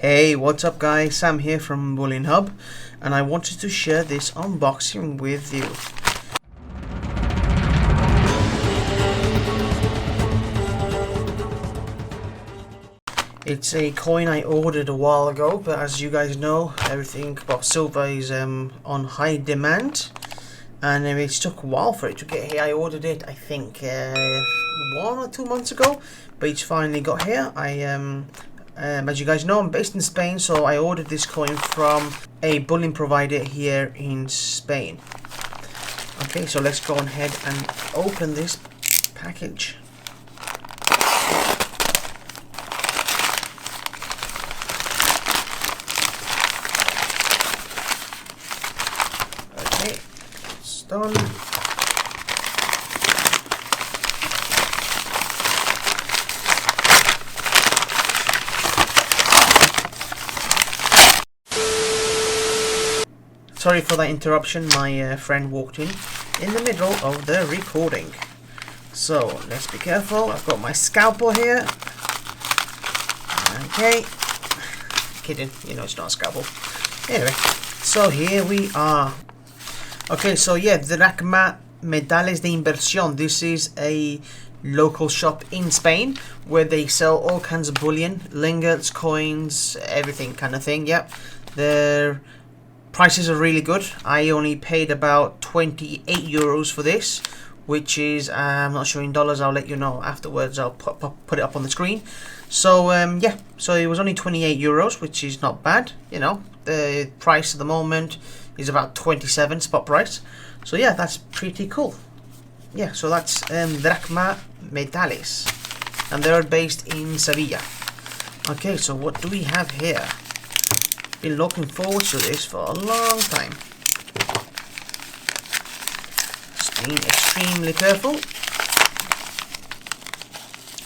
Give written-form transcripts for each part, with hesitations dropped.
Hey, what's up guys, Sam here from Bullion Hub, and I wanted to share this unboxing with you. It's a coin I ordered a while ago, but as you guys know, everything about silver is on high demand, and it took a while for it to get here. I ordered it, I think, 1 or 2 months ago, but it's finally got here. As you guys know, I'm based in Spain, so I ordered this coin from a bullion provider here in Spain. Okay, so let's go ahead and open this package. Okay, it's done. Sorry for that interruption, my friend walked in the middle of the recording. So, let's be careful, I've got my scalpel here. Okay. Kidding, you know it's not a scalpel. Anyway, so here we are. Okay, so yeah, Dracma Medales de Inversión. This is a local shop in Spain where they sell all kinds of bullion, lingots, coins, everything kind of thing, yep. Their prices are really good. I only paid about 28 euros for this, which is, I'm not sure in dollars, I'll let you know afterwards, I'll put it up on the screen. So yeah, so it was only 28 euros, which is not bad, you know. The price at the moment is about 27 spot price. So yeah, that's pretty cool. Yeah, so that's Dracma Medales, and they're based in Sevilla. Okay, so what do we have here? Been looking forward to this for a long time. Just being extremely careful.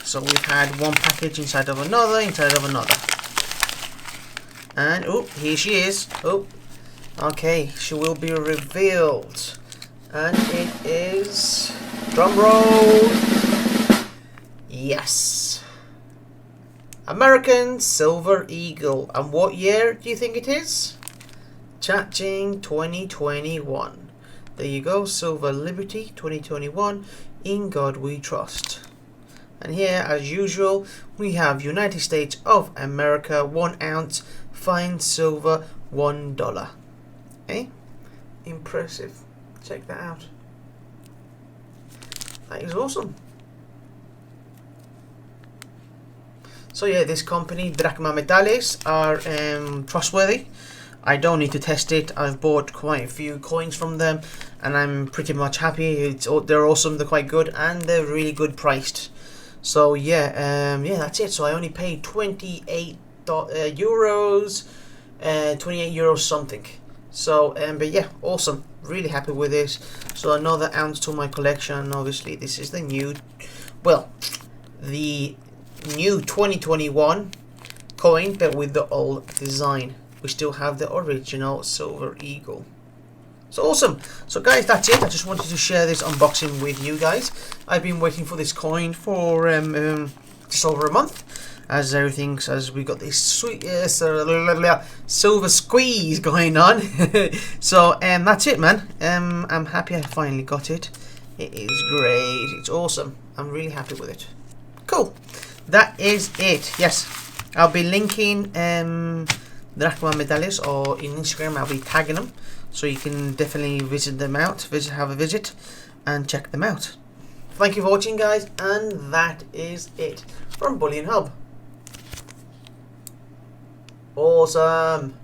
So we've had one package inside of another, and oh, here she is. Oh, okay, she will be revealed, and it is, drum roll, yes, American Silver Eagle. And what year do you think it is? Cha-ching, 2021. There you go, Silver Liberty 2021, in God we trust. And here, as usual, we have United States of America, 1 ounce, fine silver, $1. Eh? Impressive. Check that out. That is awesome. So yeah, this company, Dracma Medales, are trustworthy. I don't need to test it. I've bought quite a few coins from them, and I'm pretty much happy. They're awesome, they're quite good, and they're really good priced. So yeah, yeah, that's it. So I only paid 28 euros, 28 euros something. So, but yeah, awesome. Really happy with this. So another ounce to my collection. Obviously, this is the new, well, the new 2021 coin, but with the old design. We still have the original Silver Eagle. So awesome. So guys, that's it. I just wanted to share this unboxing with you guys. I've been waiting for this coin for just over a month, as we got this sweet silver squeeze going on. So that's it, man. I'm happy I finally got it. It is great. It's awesome. I'm really happy with it. Cool. That is it. Yes, I'll be linking Dracma Medales, or in Instagram I'll be tagging them, so you can definitely visit them out, have a visit and check them out. Thank you for watching, guys, and that is it from Bullion Hub. Awesome.